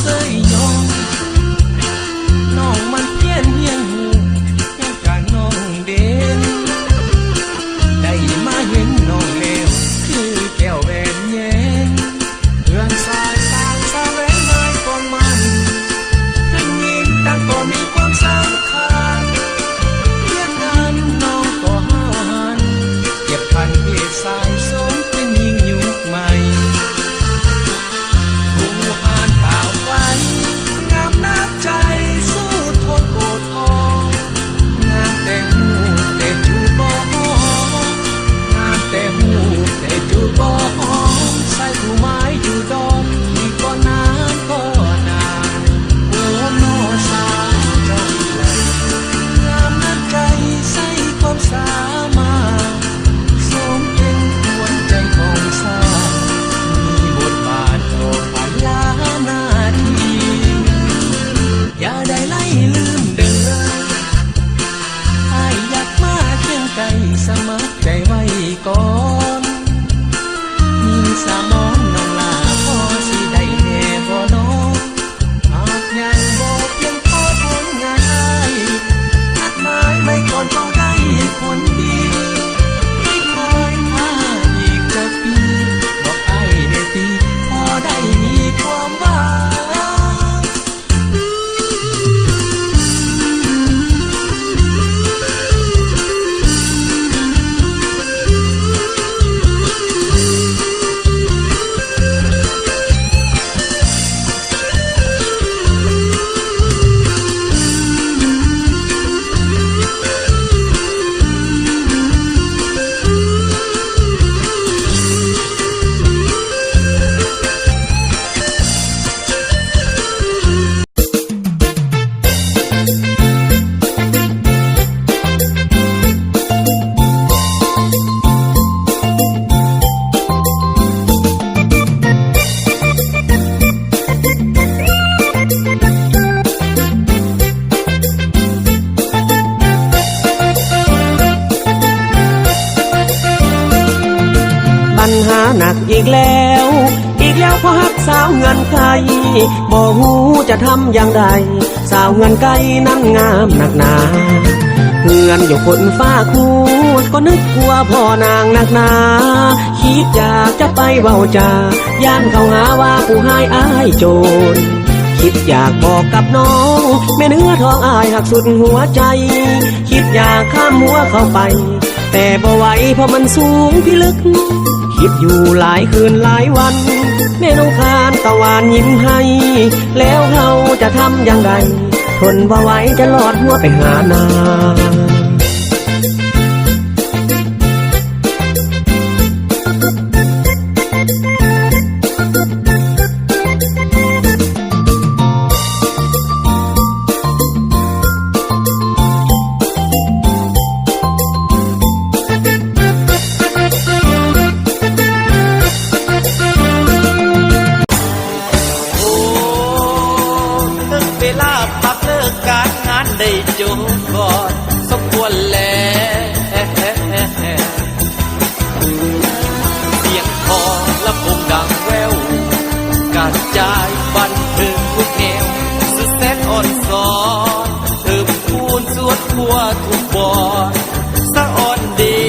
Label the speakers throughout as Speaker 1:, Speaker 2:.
Speaker 1: เสยยองน้องมันเพี้ยนเฮียนหูยังกะน้องเด่นได้มาเห็นน้องเลวคือแก้วแหวนแยงเพื่อนสายสางสาแหวนไม้ก่อนมันทั้งยิงตั้งก็มีความสำคัญเพียงนั้นน้องก็ห้าวหันเก็บพันเพศสายสมเป็นหญิงยุคใหม่งามนับใจสู้ทนโอดทองงามแต่หูแต่จูบบ่หอมงามแต่หูแต่จูบบ่หอมใส่ผู้ไม้อยู่ดอกนี่ก็นานก็นานโอ้น้อสาวเจ้าแหลงามนับใจใส่ความสามารถสมเป็นหัวใจของสาวมีบทบาทต่อไปลาหน้าที่อย่าได้ไล่ลืมเดินอ้ายอยากมาเคียงไกลสมัครใจไว้ก่อนมีสามอนน้องลาพอสิได้แน่บ่น้องหากยังบ่เพียงพอผลงานอ้ายนัดหมายไว้ก่อนก็ได้ผลดีไม่คอยมาอีกจะปีบอกอ้ายได้ตีพอได้มีความหวังปัญหาหนักอีกแล้วเพราะฮักสาวเงินไกลบ่ฮู้จะทำอย่างไรสาวเงินไกลนั้นงามหนักหนาเฮือนอยู่บนฟ้าคูก็นึกกลัวพ่อนางหนักหนาคิดอยากจะไปเว้าจาย่านเขาหาว่าผู้ให้อ้ายโจรคิดอยากบอกกับน้องแม่เนื้อทองอ้ายหักสุดหัวใจคิดอยากข้ามหัวเข้าไปแต่บ่ไหวเพราะมันสูงพิลึกคิดอยู่หลายคืนหลายวันแม่น้องคานตะวันยิ้มให้แล้วเราจะทำอย่างไรทนบ่ไหวจะลอดหัวไปหานางได้จบก่อนสมควรแล้วเสียงคอและคงดังแววกระจายบันเทิงทุกแนวสุดแสนอ่อนสอนเติมคูณสวดทั่วทุกบอนสะอ่อนดี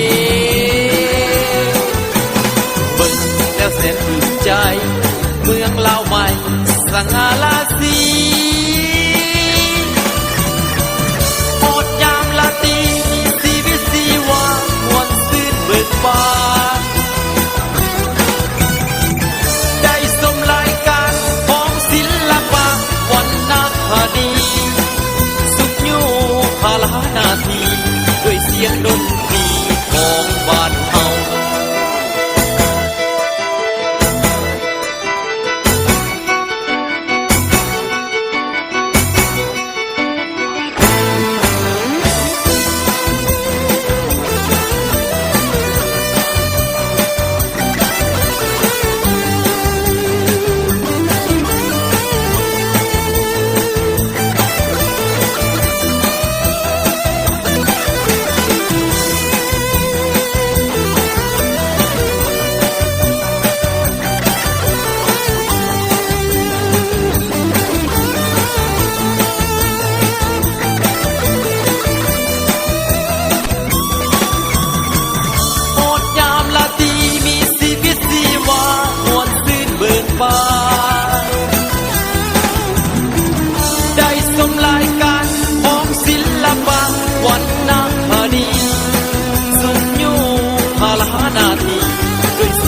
Speaker 1: เบิ่งแล้วแสนตื่นใจเมืองลาวใหม่สง่าราศีได้สมรายการของศิลปะวรรณคดีสุขอยู่พาลานาทีด้วยเสียงดนตรีของบ้านเฮา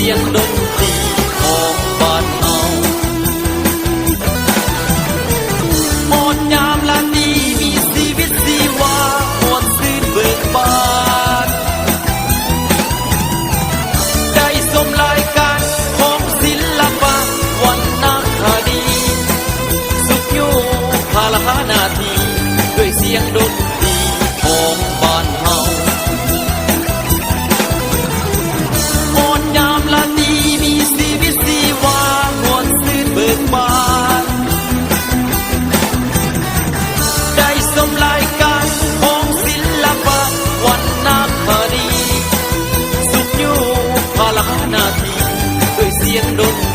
Speaker 2: สียงดนตรีของบ้านเฮาหมดยามลานีมีชีวิตชีวามวลซื่นเบิกบานได้ชมรายการของศิลปะวรรณคดีสุขอยู่พาลหานาทีด้วยเสียงดนตรีของบ้านเฮาหมดยามลานีมีชีวิตชีวามวลซื่นเบิกบานได้ชมรายการของศิลปะวรรณคดีสุขอยู่พาลหานาทีด้วยเสียงดนตรี